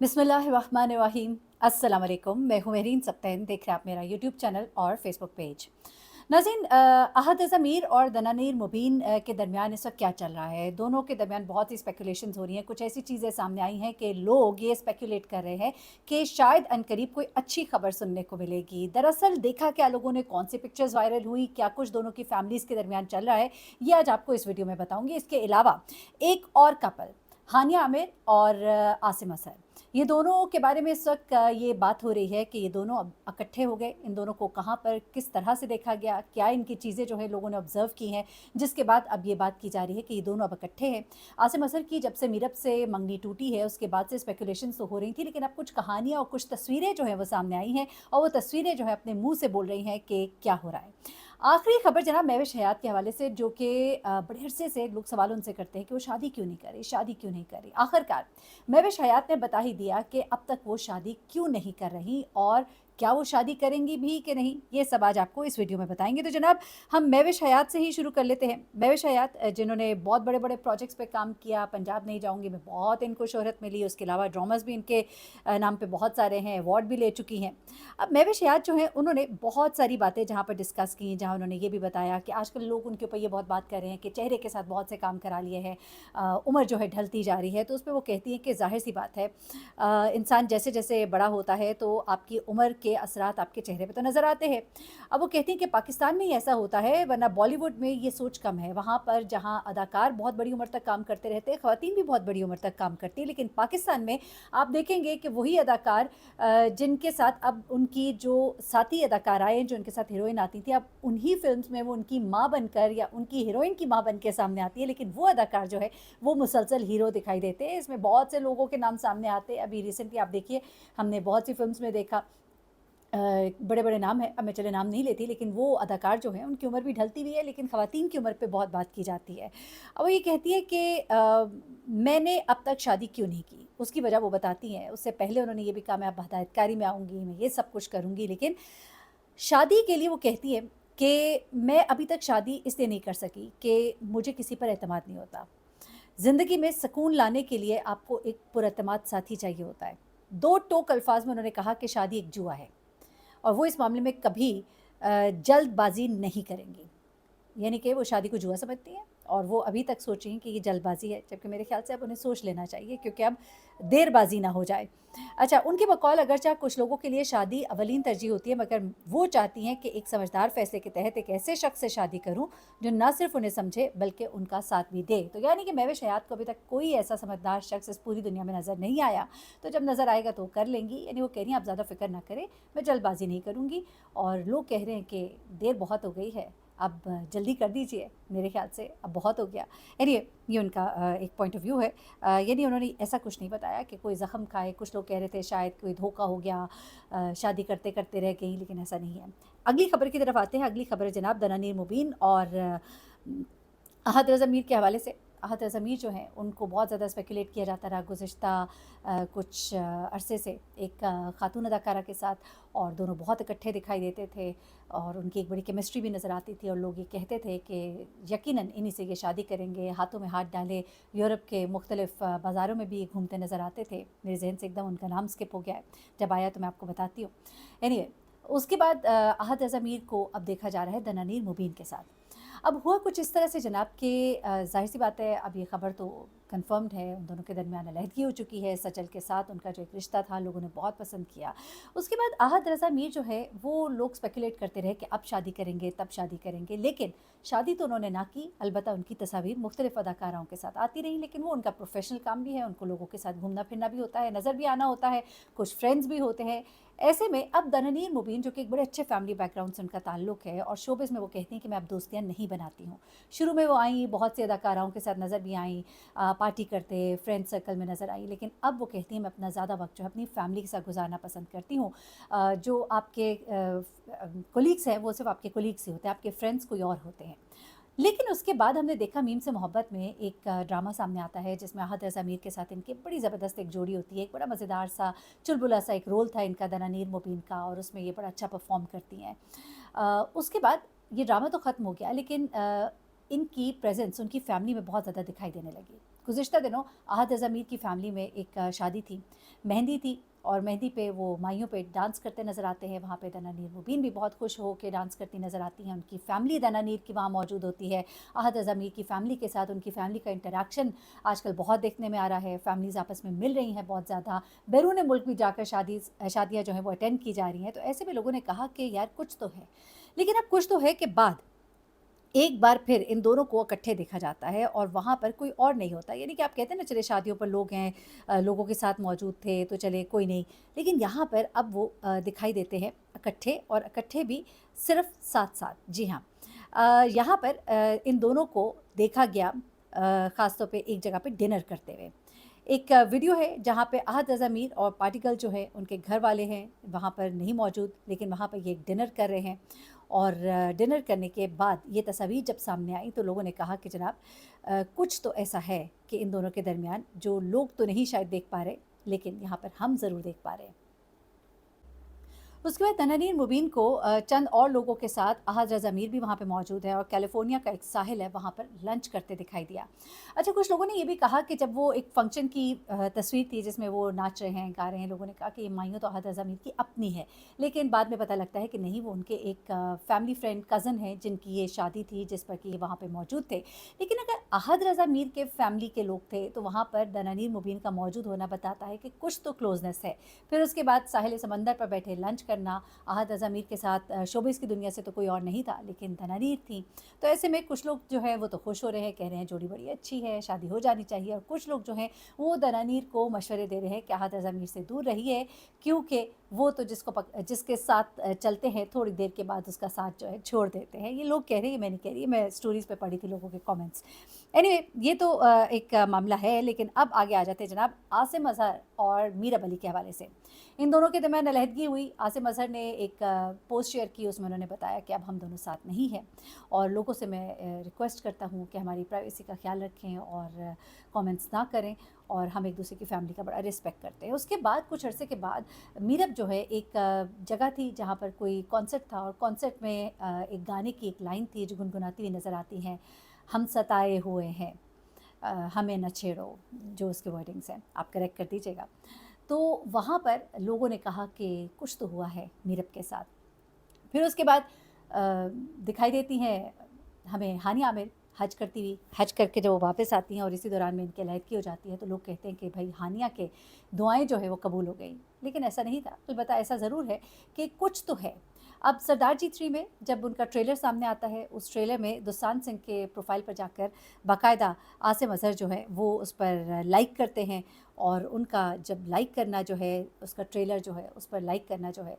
बिस्मिल्लाहिर्रहमानिर्रहीम। अस्सलाम वालेकुम। मैं हूँ मेहरीन सब्तैन। देख रहे हैं आप मेरा यूट्यूब चैनल और फेसबुक पेज। नाज़रीन, अहद ज़मीर और दनानीर मुबीन के दरमियान इस वक्त क्या चल रहा है? दोनों के दरमियान बहुत ही स्पेकुलेशंस हो रही हैं। कुछ ऐसी चीज़ें सामने आई हैं कि लोग ये स्पेकुलेट कर रहे हैं कि शायद अनकरीब कोई अच्छी खबर सुनने को मिलेगी। दरअसल देखा क्या लोगों ने, कौन सी पिक्चर्स वायरल हुई, क्या कुछ दोनों की फैमिलीज़ के दरमियान चल रहा है, ये आज आपको इस वीडियो में बताऊँगी। इसके अलावा एक और कपल, हानिया आमिर और आसिम असर, ये दोनों के बारे में इस वक्त ये बात हो रही है कि ये दोनों अब इकट्ठे हो गए। इन दोनों को कहाँ पर किस तरह से देखा गया, क्या इनकी चीज़ें जो है लोगों ने ऑब्जर्व की हैं, जिसके बाद अब ये बात की जा रही है कि ये दोनों अब इकट्ठे हैं। आसिम असर की जब से मीरब से मंगनी टूटी है उसके बाद से स्पेकुलेशन तो हो रही थी, लेकिन अब कुछ कहानियाँ और कुछ तस्वीरें जो हैं वो सामने आई हैं और वो तस्वीरें जो है अपने मुँह से बोल रही हैं कि क्या हो रहा है। आखिरी खबर जनाब महविश हयात के हवाले से, जो कि बड़े अरसे से लोग सवाल उनसे करते हैं कि वो शादी क्यों नहीं करी, शादी क्यों नहीं करी। आखिरकार महविश हयात ने बता ही दिया कि अब तक वो शादी क्यों नहीं कर रही और क्या वो शादी करेंगी भी कि नहीं, ये सब आज आपको इस वीडियो में बताएंगे। तो जनाब, हम महविश हयात से ही शुरू कर लेते हैं। महविश हयात जिन्होंने बहुत बड़े बड़े प्रोजेक्ट्स पे काम किया, पंजाब नहीं जाऊंगी में बहुत इनको शोहरत मिली, उसके अलावा ड्रामास भी इनके नाम पे बहुत सारे हैं, अवार्ड भी ले चुकी हैं। अब महविश हयात जो हैं उन्होंने बहुत सारी बातें जहाँ पर डिस्कस की, जहाँ उन्होंने ये भी बताया कि आजकल लोग उनके ऊपर ये बहुत बात कर रहे हैं कि चेहरे के साथ बहुत से काम करा लिए हैं, उम्र जो है ढलती जा रही है। तो उस पर वो कहती हैं कि जाहिर सी बात है, इंसान जैसे जैसे बड़ा होता है तो आपकी उम्र के असरात आपके चेहरे पे तो नज़र आते हैं। अब वो कहती हैं कि पाकिस्तान में ही ऐसा होता है, वरना बॉलीवुड में ये सोच कम है। वहाँ पर जहाँ अदाकार बहुत बड़ी उम्र तक काम करते रहते हैं, ख़वातीन भी बहुत बड़ी उम्र तक काम करती हैं, लेकिन पाकिस्तान में आप देखेंगे कि वही अदाकार जिनके साथ अब उनकी जो साथी अदाकाराएँ जो उनके साथ हीरोइन आती थी, अब उन्हीं फ़िल्म्स में वो उनकी माँ बनकर या उनकी हीरोइन की माँ बन के सामने आती है, लेकिन वो अदाकार जो है वो मुसलसल हीरो दिखाई देते हैं। इसमें बहुत से लोगों के नाम सामने आते हैं। अभी रिसेंटली आप देखिए, हमने बहुत सी फ़िल्म्स में देखा, बड़े बड़े नाम हैं, अब मैं चले नाम नहीं लेती, लेकिन वो अदाकार जो हैं उनकी उम्र भी ढलती हुई है, लेकिन ख़वातीन की उम्र पे बहुत बात की जाती है। अब वो ये कहती है कि मैंने अब तक शादी क्यों नहीं की, उसकी वजह वो बताती हैं। उससे पहले उन्होंने ये भी कहा, मैं अब हदायतकारी में आऊँगी, मैं ये सब कुछ करूँगी, लेकिन शादी के लिए वो कहती है कि मैं अभी तक शादी इसलिए नहीं कर सकी कि मुझे किसी पर एतमाद नहीं होता। ज़िंदगी में सुकून लाने के लिए आपको एक पुरएतमाद साथी चाहिए होता है। दो टोक अल्फाज में उन्होंने कहा कि शादी एक जुआ है और वो इस मामले में कभी जल्दबाजी नहीं करेंगी। यानी कि वो शादी को जुआ समझती हैं और वो अभी तक सोच रही हैं कि ये जल्दबाजी है, जबकि मेरे ख्याल से अब उन्हें सोच लेना चाहिए, क्योंकि अब देरबाजी ना हो जाए। अच्छा, उनके बकौल अगरचे कुछ लोगों के लिए शादी अवलीन तरजीह होती है, मगर वो चाहती हैं कि एक समझदार फैसले के तहत एक ऐसे शख्स से शादी करूं जो ना सिर्फ उन्हें समझे बल्कि उनका साथ भी दे। तो यानी कि महविश हयात को अभी तक कोई ऐसा समझदार शख्स इस पूरी दुनिया में नज़र नहीं आया, तो जब नज़र आएगा तो वो कर लेंगी। यानी वो कह रही हैं, आप ज़्यादा फिक्र ना करें, मैं जल्दबाजी नहीं करूँगी। और लोग कह रहे हैं कि देर बहुत हो गई है, अब जल्दी कर दीजिए, मेरे ख्याल से अब बहुत हो गया। एनीवे, ये उनका एक पॉइंट ऑफ व्यू है। यानी उन्होंने ऐसा कुछ नहीं बताया कि कोई ज़ख्म खाए। कुछ लोग कह रहे थे शायद कोई धोखा हो गया, शादी करते करते रह गई, लेकिन ऐसा नहीं है। अगली खबर की तरफ आते हैं। अगली खबर है जनाब दनानीर मुबीन और अहद रज़ा मीर के हवाले से। अहद रज़ा मीर जो हैं उनको बहुत ज़्यादा स्पेकुलेट किया जाता रहा गुज़िश्ता कुछ अरसे से एक ख़ातून अदाकारा के साथ, और दोनों बहुत इकट्ठे दिखाई देते थे और उनकी एक बड़ी केमिस्ट्री भी नज़र आती थी, और लोग ये कहते थे कि यकीनन इन्हीं से ये शादी करेंगे। हाथों में हाथ डाले यूरोप के मुख्तलिफ़ बाज़ारों में भी ये घूमते नज़र आते थे। मेरे जहन से एकदम उनका नाम स्किप हो गया है, जब आया तो मैं आपको बताती हूँ। एनीवे, उसके बाद अहद रज़ा मीर को अब देखा जा रहा है दनानीर मुबीन के साथ। अब हुआ कुछ इस तरह से जनाब कि ज़ाहिर सी बात है, अब ये ख़बर तो कन्फर्म्ड है, उन दोनों के दरमियान अलहदगी हो चुकी है। सचल के साथ उनका जो एक रिश्ता था लोगों ने बहुत पसंद किया। उसके बाद अहद रज़ा मीर जो है वो लोग स्पेकुलेट करते रहे कि अब शादी करेंगे, तब शादी करेंगे, लेकिन शादी तो उन्होंने ना की। अलबत्ता उनकी तस्वीर मुख्तलिफ़ अदाकाराओं के साथ आती रही, लेकिन वो उनका प्रोफेशनल काम भी है, उनको लोगों के साथ घूमना फिरना भी होता है, नज़र भी आना होता है, कुछ फ्रेंड्स भी होते हैं। ऐसे में अब दनानीर मुबीन, जो कि एक बड़े अच्छे फैमिली बैकग्राउंड से उनका ताल्लुक़ है, और शोबिज़ में वो कहती हैं कि मैं अब दोस्तियाँ नहीं बनाती हूँ। शुरू में वो आई, बहुत सी अदाकाराओं के साथ नज़र भी आईं, पार्टी करते फ्रेंड सर्कल में नज़र आई, लेकिन अब वो कहती हैं मैं अपना ज़्यादा वक्त जो है अपनी फैमिली के साथ गुजारना पसंद करती हूँ। जो आपके कोलीग्स हैं वो सिर्फ आपके कोलीग्स ही होते हैं, आपके फ्रेंड्स कोई और होते हैं। लेकिन उसके बाद हमने देखा मीम से मोहब्बत में एक ड्रामा सामने आता है, जिसमें अहद रज़ा मीर के साथ इनकी बड़ी ज़बरदस्त एक जोड़ी होती है। एक बड़ा मज़ेदार सा चुलबुला सा एक रोल था इनका दनानीर मुबीन का, और उसमें ये बड़ा अच्छा परफॉर्म करती हैं। उसके बाद ये ड्रामा तो ख़त्म हो गया, लेकिन इनकी प्रेजेंस उनकी फैमिली में बहुत ज़्यादा दिखाई देने लगी। गुज़िश्ता दिनों अहद ज़मीर की फ़ैमिली में एक शादी थी, मेहंदी थी और मेहंदी पे वो माइयों पे डांस करते नज़र आते हैं। वहाँ पे दनानीर मुबीन भी बहुत खुश हो के डांस करती नज़र आती हैं। उनकी फ़ैमिली दनानीर की वहाँ मौजूद होती है। अहद ज़मीर की फ़ैमिली के साथ उनकी फ़ैमिली का इंटरैक्शन आजकल बहुत देखने में आ रहा है। फ़ैमिलीज़ आपस में मिल रही हैं बहुत ज़्यादा। बैरून मुल्क भी जाकर शादियाँ जो हैं वो अटेंड की जा रही हैं। तो ऐसे में लोगों ने कहा कि यार कुछ तो है। लेकिन अब कुछ तो है के बाद एक बार फिर इन दोनों को इकट्ठे देखा जाता है और वहाँ पर कोई और नहीं होता। यानी कि आप कहते हैं ना, चले शादियों पर लोग हैं, लोगों के साथ मौजूद थे तो चले कोई नहीं। लेकिन यहाँ पर अब वो दिखाई देते हैं इकट्ठे, और इकट्ठे भी सिर्फ साथ-साथ। जी हाँ। यहाँ पर इन दोनों को देखा गया ख़ास तौर पे एक जगह पे डिनर करते हुए। एक वीडियो है जहाँ पे अहद ज़मीर और पार्टी गर्ल जो है उनके घर वाले हैं वहाँ पर नहीं मौजूद, लेकिन वहाँ पर ये डिनर कर रहे हैं। और डिनर करने के बाद ये तस्वीर जब सामने आई तो लोगों ने कहा कि जनाब कुछ तो ऐसा है कि इन दोनों के दरमियान जो लोग तो नहीं शायद देख पा रहे, लेकिन यहाँ पर हम ज़रूर देख पा रहे हैं। उसके बाद तनवीर मुबीन को चंद और लोगों के साथ अहद ज़मीर भी वहाँ पे मौजूद है और कैलिफोर्निया का एक साहिल है वहाँ पर लंच करते दिखाई दिया। अच्छा, कुछ लोगों ने ये भी कहा कि जब वो एक फंक्शन की तस्वीर थी जिसमें वो नाच रहे हैं, गा रहे हैं, लोगों ने कहा कि ये माइयों तो अहद ज़मीर की अपनी है। लेकिन बाद में पता लगता है कि नहीं, वो उनके एक फैमिली फ्रेंड कज़न है जिनकी ये शादी थी जिस पर कि ये वहाँ पर मौजूद थे। लेकिन अगर अहद रज़ा मीर के फैमिली के लोग थे तो वहाँ पर दनानीर मुबीन का मौजूद होना बताता है कि कुछ तो क्लोजनेस है। फिर उसके बाद साहिल समंदर पर बैठे लंच करना, अहद ज़मीर के साथ शोबिस की दुनिया से तो कोई और नहीं था लेकिन दनानीर थी। तो ऐसे में कुछ लोग जो है वो तो खुश हो रहे हैं, कह रहे हैं जोड़ी बड़ी अच्छी है, शादी हो जानी चाहिए। और कुछ लोग जो हैं वो दनानीर को मशवरे दे रहे हैं कि अहद ज़मीर से दूर रहिए, क्योंकि वो तो जिसके साथ चलते हैं थोड़ी देर के बाद उसका साथ जो है छोड़ देते हैं। ये लोग कह रहे हैं, मैं नहीं कह रही, मैं स्टोरीज़ पे पढ़ी थी लोगों के कमेंट्स। एनीवे, ये तो एक मामला है। लेकिन अब आगे आ जाते हैं जनाब आसिम अज़हर और मीरब अली के हवाले से। इन दोनों के दरमियान अलहदगी हुई। आसिम अज़हर ने एक पोस्ट शेयर की, उसमें उन्होंने बताया कि अब हम दोनों साथ नहीं हैं और लोगों से मैं रिक्वेस्ट करता हूँ कि हमारी प्राइवेसी का ख्याल रखें और कमेंट्स ना करें, और हम एक दूसरे की फैमिली का बड़ा रिस्पेक्ट करते हैं। उसके बाद कुछ अरसे के बाद मीरब जो है एक जगह थी जहाँ पर कोई कॉन्सर्ट था और कॉन्सर्ट में एक गाने की एक लाइन थी जो गुनगुनाती हुई नज़र आती हैं, हम सताए हुए हैं, हमें न छेड़ो, जो उसके वर्डिंग्स हैं, आप करेक्ट कर दीजिएगा। तो वहाँ पर लोगों ने कहा कि कुछ तो हुआ है मीरब के साथ। फिर उसके बाद दिखाई देती हैं हमें हानिया आमिर हज करती हुई। हज करके जब वो वापस आती हैं और इसी दौरान में इनकी अलहदगी हो जाती है तो लोग कहते हैं कि भाई हानिया के दुआएं जो है वो कबूल हो गई। लेकिन ऐसा नहीं था। अलबत्ता ऐसा ज़रूर है कि कुछ तो है। अब सरदार जी 3 में जब उनका ट्रेलर सामने आता है, उस ट्रेलर में दुस्सान सिंह के प्रोफाइल पर जाकर बाकायदा आसिम अज़हर जो है वो उस पर लाइक करते हैं। और उनका जब लाइक करना जो है, उसका ट्रेलर जो है उस पर लाइक करना जो है,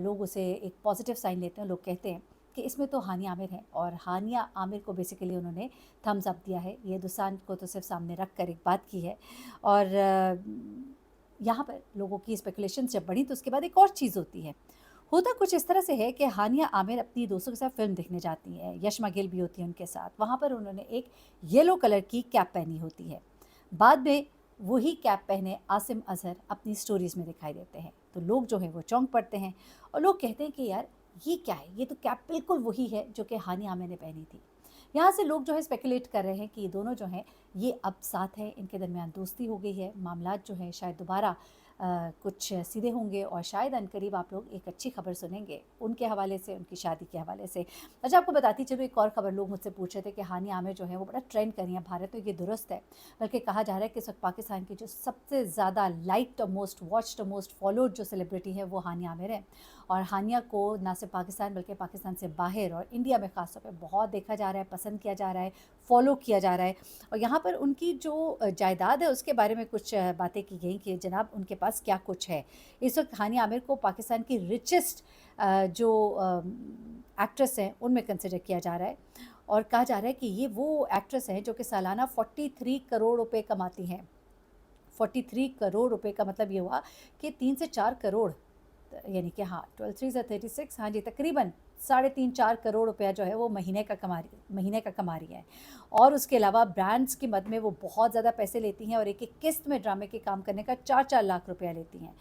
लोग उसे एक पॉजिटिव साइन लेते हैं। लोग कहते हैं कि इसमें तो हानिया आमिर है, और हानिया आमिर को बेसिकली उन्होंने थम्स अप दिया है। ये दुस्सान को तो सिर्फ सामने रख कर एक बात की है। और यहाँ पर लोगों की स्पेकुलेशंस जब बढ़ी तो उसके बाद एक और चीज़ होती है। होता कुछ इस तरह से है कि हानिया आमिर अपनी दोस्तों के साथ फ़िल्म देखने जाती हैं, यशमा गिल भी होती है उनके साथ। वहाँ पर उन्होंने एक येलो कलर की कैप पहनी होती है। बाद में वही कैप पहने आसिम अज़हर अपनी स्टोरीज़ में दिखाई देते हैं। तो लोग जो हैं वो चौंक पड़ते हैं और लोग कहते हैं कि यार ये क्या है, ये तो कैप बिल्कुल वही है जो कि हानिया आमिर ने पहनी थी। यहाँ से लोग जो है स्पेकुलेट कर रहे हैं कि ये दोनों जो हैं ये अब साथ हैं, इनके दरमियान दोस्ती हो गई है, मामलात जो हैं शायद दोबारा कुछ सीधे होंगे और शायद अनकरीब आप लोग एक अच्छी खबर सुनेंगे उनके हवाले से, उनकी शादी के हवाले से। अच्छा, आपको बताती चलो एक और ख़बर। लोग मुझसे पूछ रहे थे कि हानिया आमिर जो है वो बड़ा ट्रेंड कर रही हैं भारत में। ये दुरुस्त है, बल्कि कहा जा रहा है कि इस वक्त पाकिस्तान की जो सबसे ज़्यादा लाइक्ड और मोस्ट वॉच्ड और मोस्ट फॉलोड जो सेलिब्रिटी है वो हानिया आमिर है। और हानिया को ना सिर्फ पाकिस्तान बल्कि पाकिस्तान से बाहर और इंडिया में ख़ास तौर पे बहुत देखा जा रहा है, पसंद किया जा रहा है, फॉलो किया जा रहा है। और यहाँ पर उनकी जो जायदाद है उसके बारे में कुछ बातें की गई कि जनाब उनके पास क्या कुछ है। इस वक्त हानिया आमिर को पाकिस्तान की रिचेस्ट जो एक्ट्रेस हैं उनमें कंसिडर किया जा रहा है। और कहा जा रहा है कि ये वो एक्ट्रेस हैं जो कि सालाना 43 करोड़ रुपए कमाती हैं। 43 करोड़ रुपए का मतलब ये हुआ कि 3 से 4 करोड़, यानी कि हाँ 12 3 से 36, हाँ जी, तकरीबन 3.5-4 करोड़ रुपया जो है वो महीने का कमा रही है। और उसके अलावा ब्रांड्स की मद में वो बहुत ज़्यादा पैसे लेती हैं और एक एक किस्त में ड्रामे के काम करने का 4-4 लाख रुपया लेती हैं।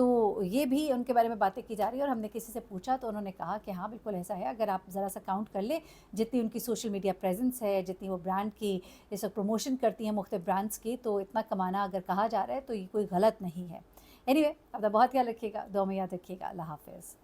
تو یہ بھی ان کے بارے میں باتیں کی جا رہی ہیں، اور ہم نے کسی سے پوچھا تو انہوں نے کہا کہ ہاں بالکل ایسا ہے، اگر آپ ذرا سا کاؤنٹ کر لیں جتنی ان کی سوشل میڈیا پریزنس ہے، جتنی وہ برانڈ کی اس وقت پروموشن کرتی ہیں مختلف برانڈس کی، تو اتنا کمانا اگر کہا جا رہا ہے تو یہ کوئی غلط نہیں ہے۔ اینی وے، اپنا بہت خیال رکھیے گا، دعا میں یاد رکھیے گا۔ اللہ حافظ۔